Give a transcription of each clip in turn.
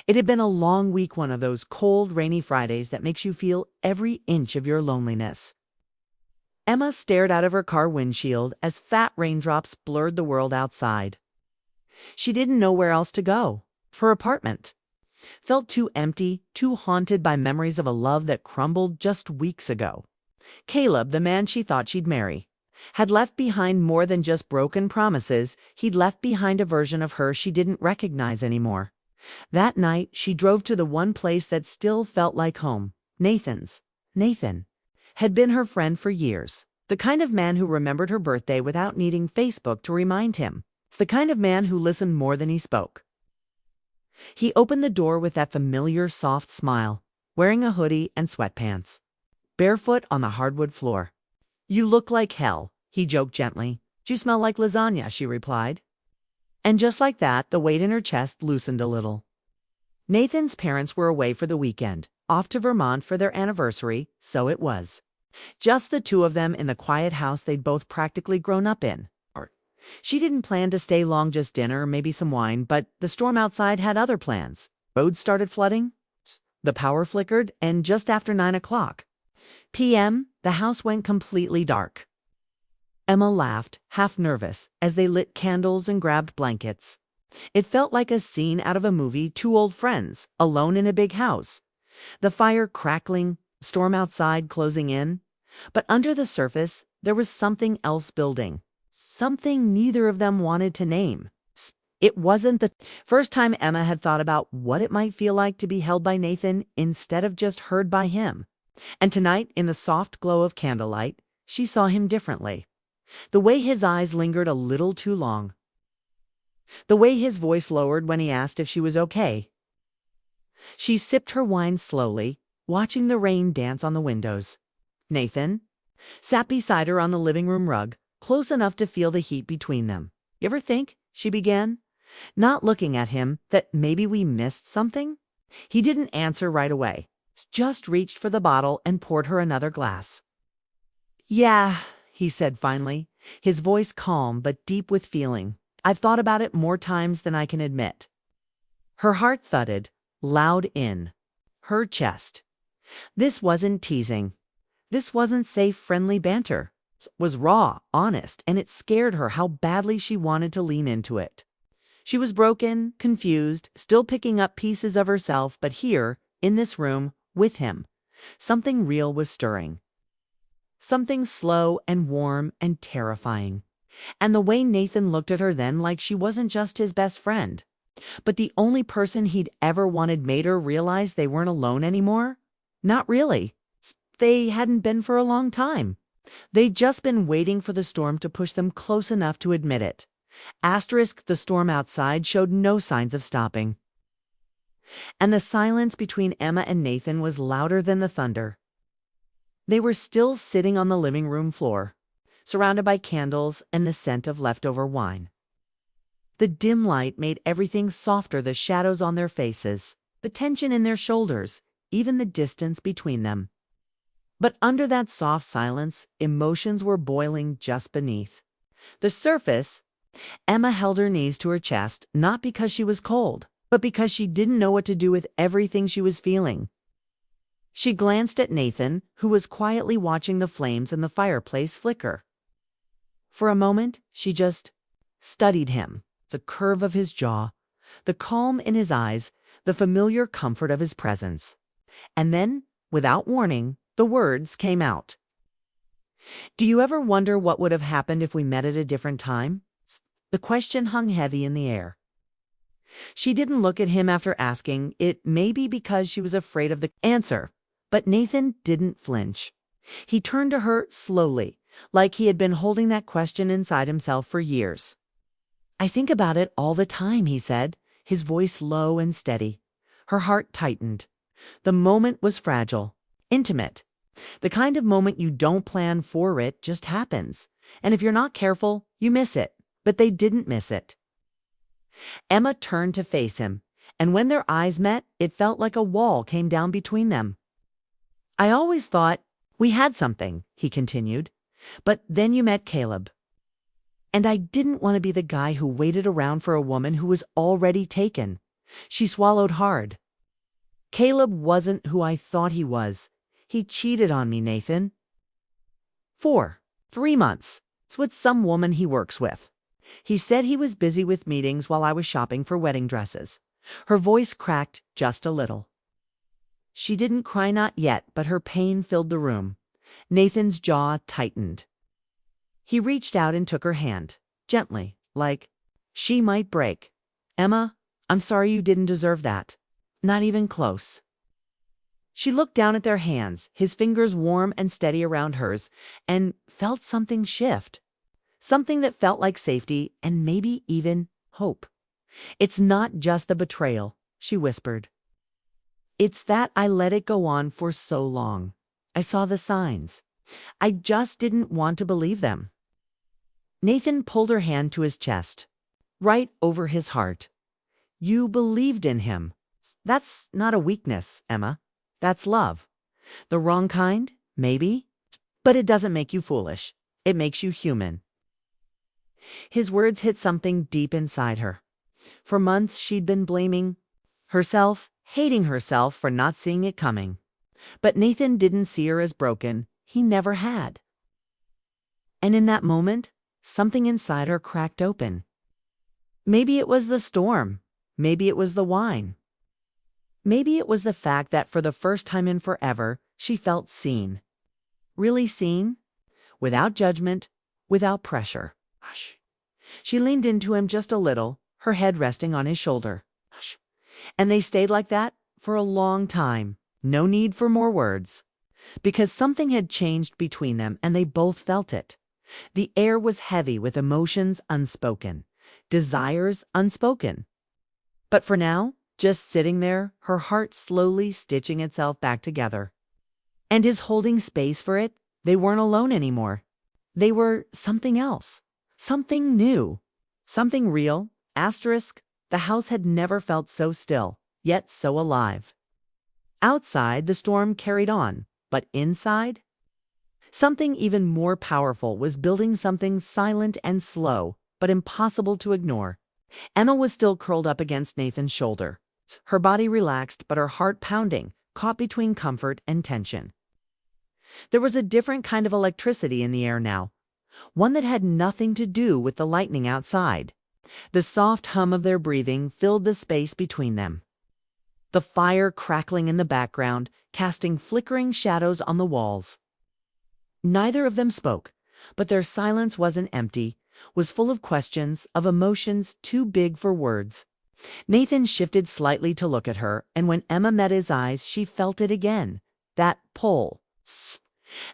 It had been a long week, one of those cold, rainy Fridays that makes you feel every inch of your loneliness. Emma stared out of her car windshield as fat raindrops blurred the world outside. She didn't know where else to go. Her apartment felt too empty, too haunted by memories of a love that crumbled just weeks ago. Caleb, the man she thought she'd marry, had left behind more than just broken promises. He'd left behind a version of her she didn't recognize anymore. That night, she drove to the one place that still felt like home, Nathan's. Nathan had been her friend for years, the kind of man who remembered her birthday without needing Facebook to remind him, the kind of man who listened more than he spoke. He opened the door with that familiar soft smile, wearing a hoodie and sweatpants, barefoot on the hardwood floor. "You look like hell," he joked gently. "You smell like lasagna," she replied. And just like that, the weight in her chest loosened a little. Nathan's parents were away for the weekend, off to Vermont for their anniversary, so it was. Just the two of them in the quiet house they'd both practically grown up in. She didn't plan to stay long, just dinner, maybe some wine, but the storm outside had other plans. Roads started flooding, the power flickered, and just after 9 p.m., the house went completely dark. Emma laughed, half nervous, as they lit candles and grabbed blankets. It felt like a scene out of a movie, two old friends, alone in a big house. The fire crackling, storm outside closing in. But under the surface, there was something else building. Something neither of them wanted to name. It wasn't the first time Emma had thought about what it might feel like to be held by Nathan instead of just heard by him. And tonight, in the soft glow of candlelight, she saw him differently. The way his eyes lingered a little too long. The way his voice lowered when he asked if she was okay. She sipped her wine slowly, watching the rain dance on the windows. Nathan sat beside her on the living room rug, close enough to feel the heat between them. "You ever think," she began, not looking at him, "that maybe we missed something?" He didn't answer right away, just reached for the bottle and poured her another glass. "Yeah," he said finally, his voice calm but deep with feeling. "I've thought about it more times than I can admit." Her heart thudded, loud in her chest. This wasn't teasing. This wasn't safe, friendly banter. It was raw, honest, and it scared her how badly she wanted to lean into it. She was broken, confused, still picking up pieces of herself, but here, in this room, with him, something real was stirring. Something slow and warm and terrifying. And the way Nathan looked at her then, like she wasn't just his best friend, but the only person he'd ever wanted, made her realize they weren't alone anymore. Not really. They hadn't been for a long time. They'd just been waiting for the storm to push them close enough to admit it. The storm outside showed no signs of stopping. And the silence between Emma and Nathan was louder than the thunder. They were still sitting on the living room floor, surrounded by candles and the scent of leftover wine. The dim light made everything softer, the shadows on their faces, the tension in their shoulders, even the distance between them. But under that soft silence, emotions were boiling just beneath. The surface. Emma held her knees to her chest, not because she was cold, but because she didn't know what to do with everything she was feeling. She glanced at Nathan, who was quietly watching the flames in the fireplace flicker. For a moment, she just studied him, the curve of his jaw, the calm in his eyes, the familiar comfort of his presence. And then, without warning, the words came out. "Do you ever wonder what would have happened if we met at a different time?" The question hung heavy in the air. She didn't look at him after asking it, maybe because she was afraid of the answer. But Nathan didn't flinch. He turned to her slowly, like he had been holding that question inside himself for years. "I think about it all the time," he said, his voice low and steady. Her heart tightened. The moment was fragile, intimate. The kind of moment you don't plan for, it just happens. And if you're not careful, you miss it. But they didn't miss it. Emma turned to face him, and when their eyes met, it felt like a wall came down between them. "I always thought we had something," he continued. "But then you met Caleb. And I didn't want to be the guy who waited around for a woman who was already taken. She swallowed hard. Caleb wasn't who I thought he was. He cheated on me, Nathan. 4. 3 months. It's with some woman he works with. He said he was busy with meetings while I was shopping for wedding dresses. Her voice cracked just a little. She didn't cry, not yet, but her pain filled the room. Nathan's jaw tightened. He reached out and took her hand, gently, like she might break. Emma, I'm sorry, you didn't deserve that. Not even close. She looked down at their hands, his fingers warm and steady around hers, and felt something shift. Something that felt like safety and maybe even hope. It's not just the betrayal, she whispered. It's that I let it go on for so long. I saw the signs. I just didn't want to believe them. Nathan pulled her hand to his chest, right over his heart. You believed in him. That's not a weakness, Emma. That's love. The wrong kind, maybe, but it doesn't make you foolish. It makes you human. His words hit something deep inside her. For months she'd been blaming herself, hating herself for not seeing it coming. But Nathan didn't see her as broken. He never had. And in that moment, something inside her cracked open. Maybe it was the storm. Maybe it was the wine. Maybe it was the fact that for the first time in forever, she felt seen. Really seen? Without judgment, without pressure. Hush. She leaned into him just a little, her head resting on his shoulder. Hush. And they stayed like that for a long time. No need for more words. Because something had changed between them and they both felt it. The air was heavy with emotions unspoken, desires unspoken. But for now, just sitting there, her heart slowly stitching itself back together. And his holding space for it, they weren't alone anymore. They were something else, something new, something real. Asterisk, the house had never felt so still, yet so alive. Outside, the storm carried on, but inside? Something even more powerful was building, something silent and slow, but impossible to ignore. Emma was still curled up against Nathan's shoulder, her body relaxed but her heart pounding, caught between comfort and tension. There was a different kind of electricity in the air now, one that had nothing to do with the lightning outside. The soft hum of their breathing filled the space between them. The fire crackling in the background, casting flickering shadows on the walls. Neither of them spoke, but their silence wasn't empty, was full of questions, of emotions too big for words. Nathan shifted slightly to look at her, and when Emma met his eyes, she felt it again. That pull.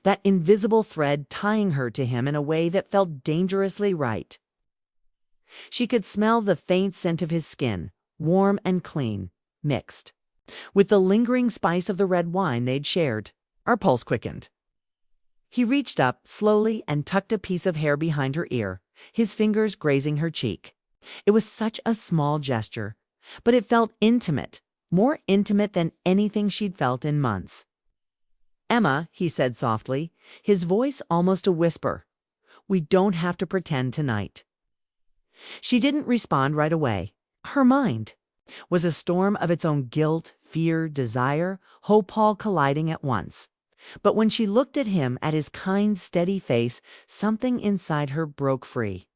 That invisible thread tying her to him in a way that felt dangerously right. She could smell the faint scent of his skin, warm and clean, mixed with the lingering spice of the red wine they'd shared. Our pulse quickened. He reached up slowly and tucked a piece of hair behind her ear, his fingers grazing her cheek. It was such a small gesture, but it felt intimate, more intimate than anything she'd felt in months. Emma, he said softly, his voice almost a whisper, we don't have to pretend tonight. She didn't respond right away. Her mind was a storm of its own guilt, fear, desire, hope all colliding at once. But when she looked at him, at his kind, steady face, something inside her broke free.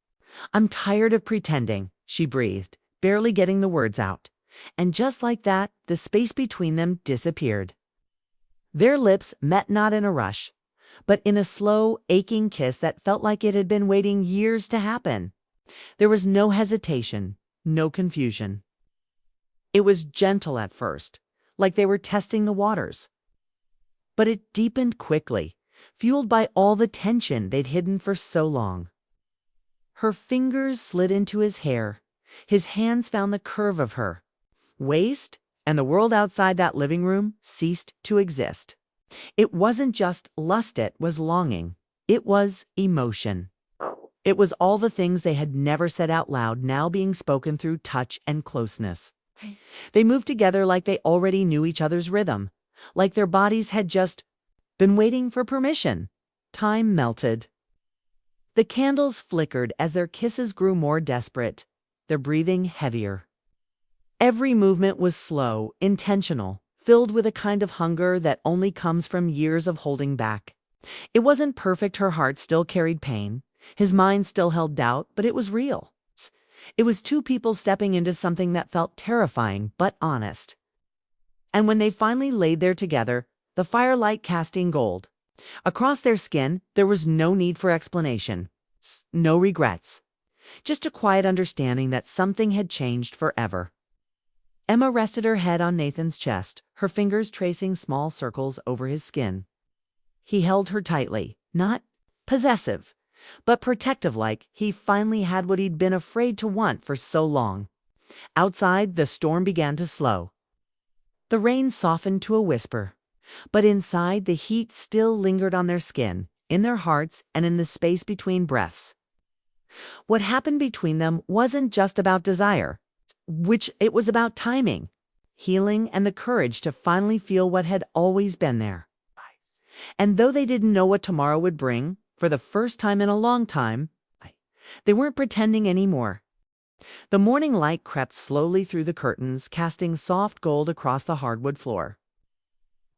I'm tired of pretending, she breathed, barely getting the words out. And just like that, the space between them disappeared. Their lips met not in a rush, but in a slow, aching kiss that felt like it had been waiting years to happen. There was no hesitation, no confusion. It was gentle at first, like they were testing the waters. But it deepened quickly, fueled by all the tension they'd hidden for so long. Her fingers slid into his hair. His hands found the curve of her waist, and the world outside that living room ceased to exist. It wasn't just lust, it was longing. It was emotion. It was all the things they had never said out loud now being spoken through touch and closeness. They moved together like they already knew each other's rhythm, like their bodies had just been waiting for permission. Time melted. The candles flickered as their kisses grew more desperate, their breathing heavier. Every movement was slow, intentional, filled with a kind of hunger that only comes from years of holding back. It wasn't perfect, her heart still carried pain. His mind still held doubt, but it was real. It was two people stepping into something that felt terrifying but honest. And when they finally laid there together, the firelight casting gold across their skin, there was no need for explanation, no regrets, just a quiet understanding that something had changed forever. Emma rested her head on Nathan's chest, her fingers tracing small circles over his skin. He held her tightly, not possessive, but protective, like he finally had what he'd been afraid to want for so long. Outside, the storm began to slow. The rain softened to a whisper, but inside the heat still lingered on their skin, in their hearts, and in the space between breaths. What happened between them wasn't just about desire, it was about timing, healing, and the courage to finally feel what had always been there. And though they didn't know what tomorrow would bring, for the first time in a long time, they weren't pretending anymore. The morning light crept slowly through the curtains, casting soft gold across the hardwood floor.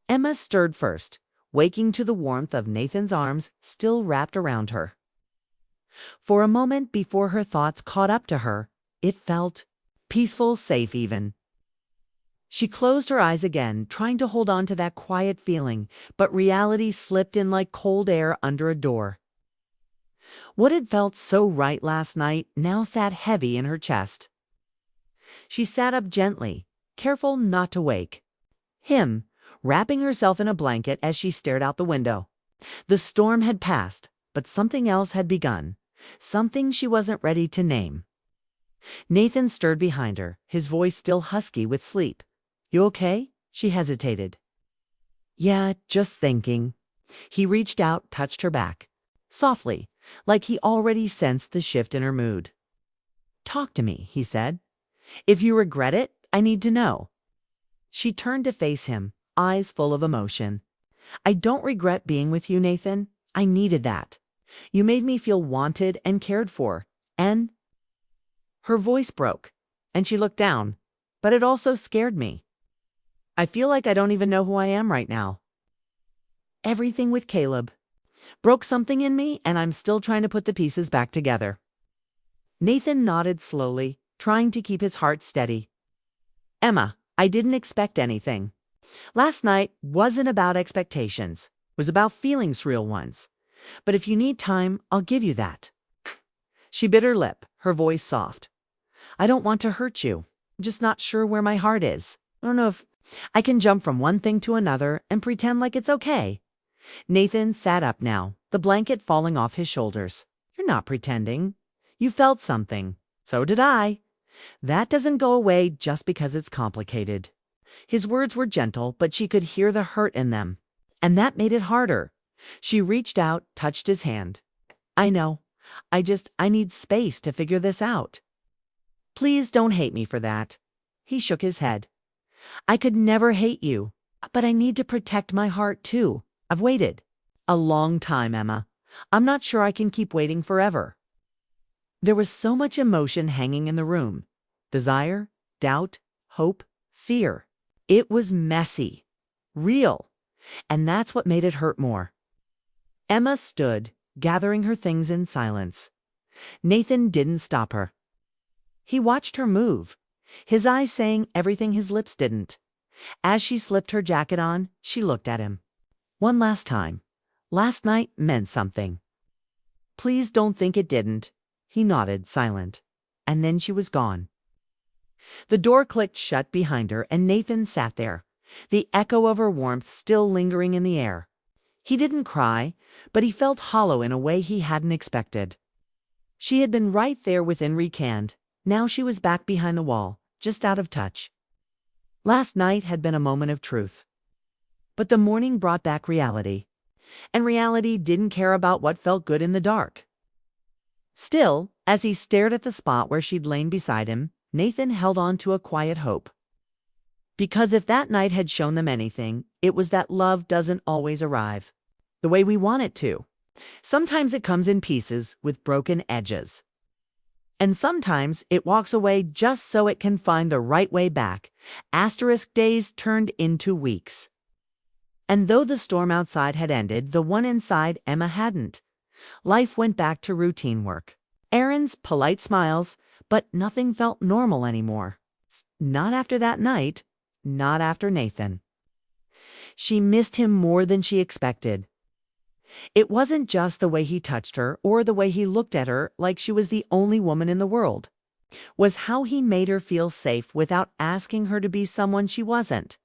Emma stirred first, waking to the warmth of Nathan's arms still wrapped around her. For a moment before her thoughts caught up to her, it felt peaceful, safe even. She closed her eyes again, trying to hold on to that quiet feeling, but reality slipped in like cold air under a door. What had felt so right last night now sat heavy in her chest. She sat up gently, careful not to wake him, wrapping herself in a blanket as she stared out the window. The storm had passed, but something else had begun, something she wasn't ready to name. Nathan stirred behind her, his voice still husky with sleep. "You okay?" She hesitated. "Yeah, just thinking." He reached out, touched her back, softly, like he already sensed the shift in her mood. "Talk to me," he said. "If you regret it, I need to know." She turned to face him, eyes full of emotion. "I don't regret being with you, Nathan. I needed that. You made me feel wanted and cared for, and—" Her voice broke, and she looked down, but it also scared me. "I feel like I don't even know who I am right now. Everything with Caleb broke something in me, and I'm still trying to put the pieces back together." Nathan nodded slowly, trying to keep his heart steady. "Emma, I didn't expect anything. Last night wasn't about expectations. It was about feelings, real ones. But if you need time, I'll give you that." She bit her lip, her voice soft. "I don't want to hurt you. I'm just not sure where my heart is. I don't know if I can jump from one thing to another and pretend like it's okay." Nathan sat up now, the blanket falling off his shoulders. "You're not pretending. You felt something. So did I. That doesn't go away just because it's complicated." His words were gentle, but she could hear the hurt in them, and that made it harder. She reached out, touched his hand. "I know. I need space to figure this out. Please don't hate me for that." He shook his head. "I could never hate you, but I need to protect my heart too. I've waited a long time, Emma. I'm not sure I can keep waiting forever." There was so much emotion hanging in the room. Desire, doubt, hope, fear. It was messy, real, and that's what made it hurt more. Emma stood, gathering her things in silence. Nathan didn't stop her. He watched her move, his eyes saying everything his lips didn't. As she slipped her jacket on, she looked at him. One last time. Last night meant something. "Please don't think it didn't." He nodded, silent. And then she was gone. The door clicked shut behind her, and Nathan sat there, the echo of her warmth still lingering in the air. He didn't cry, but he felt hollow in a way he hadn't expected. She had been right there within reach hand. Now she was back behind the wall, just out of touch. Last night had been a moment of truth. But the morning brought back reality, and reality didn't care about what felt good in the dark. Still, as he stared at the spot where she'd lain beside him, Nathan held on to a quiet hope. Because if that night had shown them anything, it was that love doesn't always arrive the way we want it to. Sometimes it comes in pieces with broken edges. And sometimes it walks away just so it can find the right way back. Asterisk days turned into weeks. And though the storm outside had ended, the one inside Emma hadn't. Life went back to routine work. Errands, polite smiles, but nothing felt normal anymore. Not after that night, not after Nathan. She missed him more than she expected. It wasn't just the way he touched her or the way he looked at her like she was the only woman in the world. Was how he made her feel safe without asking her to be someone she wasn't.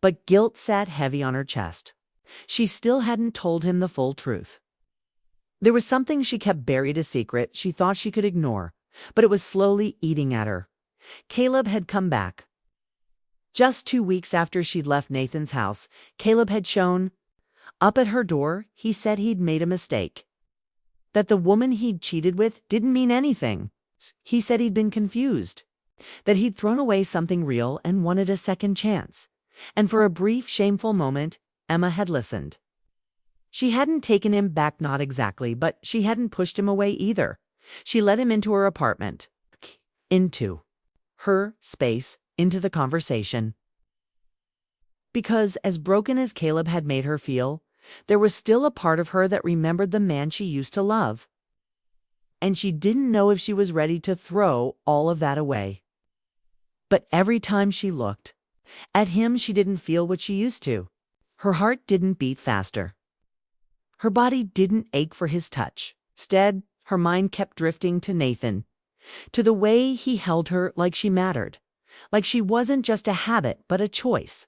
But guilt sat heavy on her chest. She still hadn't told him the full truth. There was something she kept buried a secret she thought she could ignore, but it was slowly eating at her. Caleb had come back. Just 2 weeks after she'd left Nathan's house, Caleb had shown up at her door. He said he'd made a mistake. That the woman he'd cheated with didn't mean anything. He said he'd been confused. That he'd thrown away something real and wanted a second chance. And for a brief, shameful moment, Emma had listened. She hadn't taken him back, not exactly, but she hadn't pushed him away either. She let him into her apartment. Into her space, into the conversation. Because as broken as Caleb had made her feel, there was still a part of her that remembered the man she used to love. And she didn't know if she was ready to throw all of that away. But every time she looked at him, she didn't feel what she used to. Her heart didn't beat faster. Her body didn't ache for his touch. Instead, her mind kept drifting to Nathan, to the way he held her like she mattered, like she wasn't just a habit but a choice.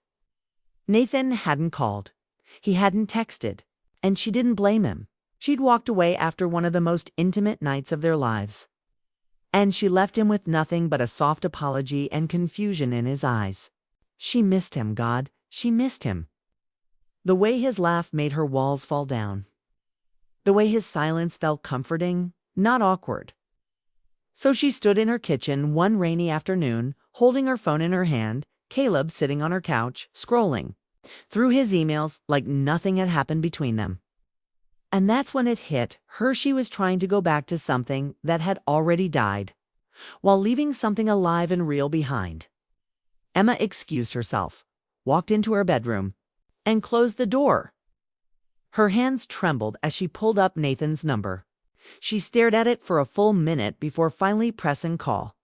Nathan hadn't called. He hadn't texted, and she didn't blame him. She'd walked away after one of the most intimate nights of their lives. And she left him with nothing but a soft apology and confusion in his eyes. She missed him, God, she missed him. The way his laugh made her walls fall down. The way his silence felt comforting, not awkward. So she stood in her kitchen one rainy afternoon, holding her phone in her hand, Caleb sitting on her couch, scrolling through his emails like nothing had happened between them. And that's when it hit her. She was trying to go back to something that had already died, while leaving something alive and real behind. Emma excused herself, walked into her bedroom, and closed the door. Her hands trembled as she pulled up Nathan's number. She stared at it for a full minute before finally pressing call.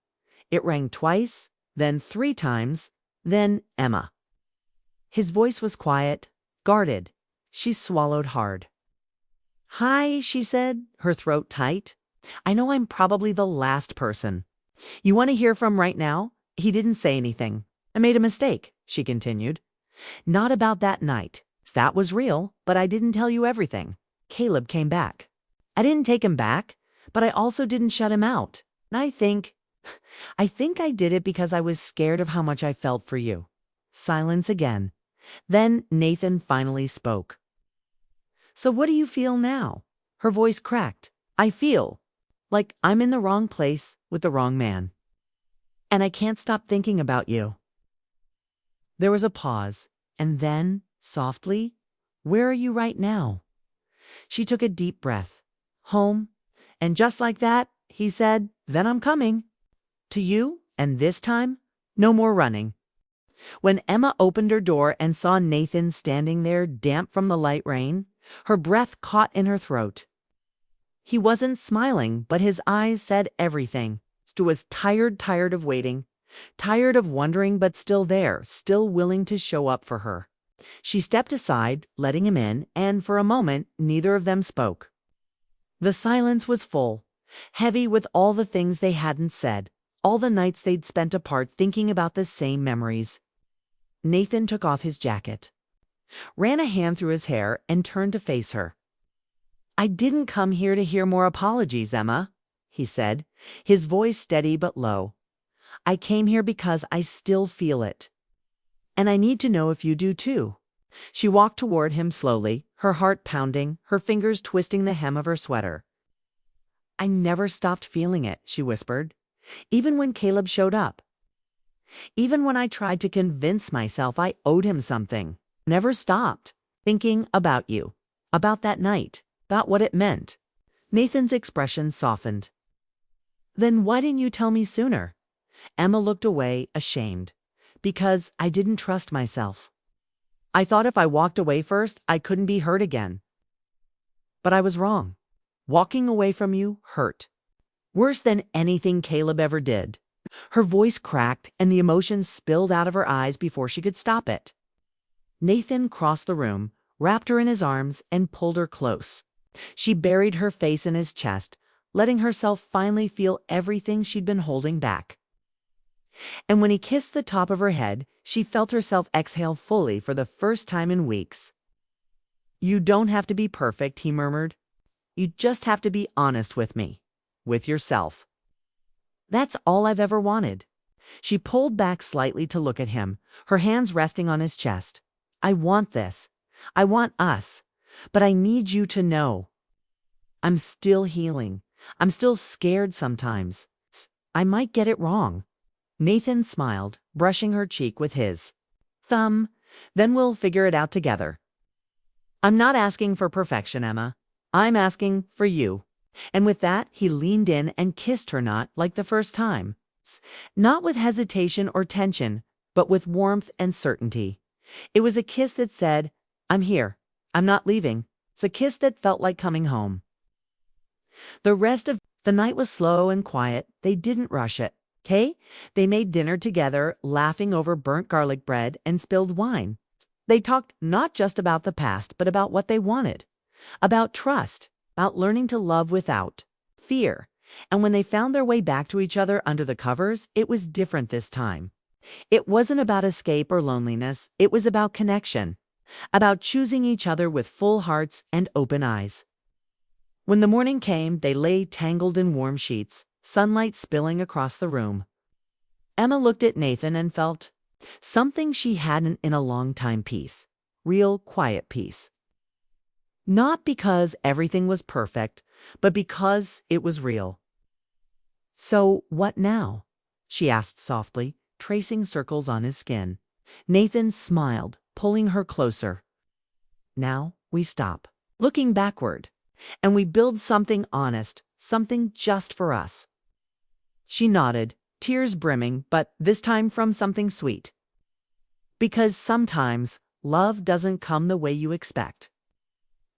It rang twice, then 3 times, then Emma. His voice was quiet, guarded. She swallowed hard. "Hi," she said, her throat tight. "I know I'm probably the last person you want to hear from right now." He didn't say anything. "I made a mistake," she continued. "Not about that night. That was real, but I didn't tell you everything. Caleb came back. I didn't take him back, but I also didn't shut him out. And I think I did it because I was scared of how much I felt for you." Silence again. Then Nathan finally spoke. "So what do you feel now?" Her voice cracked. "I feel like I'm in the wrong place with the wrong man. And I can't stop thinking about you." There was a pause, and then, softly, "Where are you right now?" She took a deep breath. "Home." And just like that, he said, "Then I'm coming. To you, and this time, no more running." When Emma opened her door and saw Nathan standing there, damp from the light rain, her breath caught in her throat. He wasn't smiling, but his eyes said everything. Stu was tired of waiting, tired of wondering, but still there, still willing to show up for her. She stepped aside, letting him in, and for a moment, neither of them spoke. The silence was full, heavy with all the things they hadn't said, all the nights they'd spent apart thinking about the same memories. Nathan took off his jacket, ran a hand through his hair, and turned to face her. "I didn't come here to hear more apologies, Emma," he said, his voice steady but low. "I came here because I still feel it. And I need to know if you do too." She walked toward him slowly, her heart pounding, her fingers twisting the hem of her sweater. "I never stopped feeling it," she whispered, "even when Caleb showed up. Even when I tried to convince myself I owed him something. Never stopped thinking about you, about that night, about what it meant." Nathan's expression softened. Then why didn't you tell me sooner? Emma looked away, ashamed. Because I didn't trust myself. I thought if I walked away first, I couldn't be hurt again. But I was wrong. Walking away from you hurt. Worse than anything Caleb ever did. Her voice cracked and the emotions spilled out of her eyes before she could stop it. Nathan crossed the room, wrapped her in his arms, and pulled her close. She buried her face in his chest, letting herself finally feel everything she'd been holding back. And when he kissed the top of her head, she felt herself exhale fully for the first time in weeks. "You don't have to be perfect," he murmured. "You just have to be honest with me. With yourself. That's all I've ever wanted." She pulled back slightly to look at him, her hands resting on his chest. "I want this. I want us. But I need you to know. I'm still healing. I'm still scared sometimes. I might get it wrong." Nathan smiled, brushing her cheek with his thumb. "Then we'll figure it out together. I'm not asking for perfection, Emma. I'm asking for you." And with that, he leaned in and kissed her, not like the first time. Not with hesitation or tension, but with warmth and certainty. It was a kiss that said, "I'm here. I'm not leaving." It's a kiss that felt like coming home. The rest of the night was slow and quiet. They didn't rush it. Okay? They made dinner together, laughing over burnt garlic bread and spilled wine. They talked not just about the past, but about what they wanted. About trust. About learning to love without fear. And when they found their way back to each other under the covers, it was different this time. It wasn't about escape or loneliness. It was about connection. About choosing each other with full hearts and open eyes. When the morning came, they lay tangled in warm sheets, sunlight spilling across the room. Emma looked at Nathan and felt something she hadn't in a long time: peace. Real, quiet peace. Not because everything was perfect, but because it was real. "So what now?" she asked softly, tracing circles on his skin. Nathan smiled, pulling her closer. "Now we stop, looking backward, and we build something honest, something just for us." She nodded, tears brimming, but this time from something sweet. Because sometimes love doesn't come the way you expect.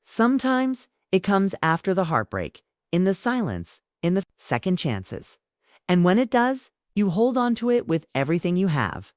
Sometimes it comes after the heartbreak, in the silence, in the second chances. And when it does, you hold on to it with everything you have.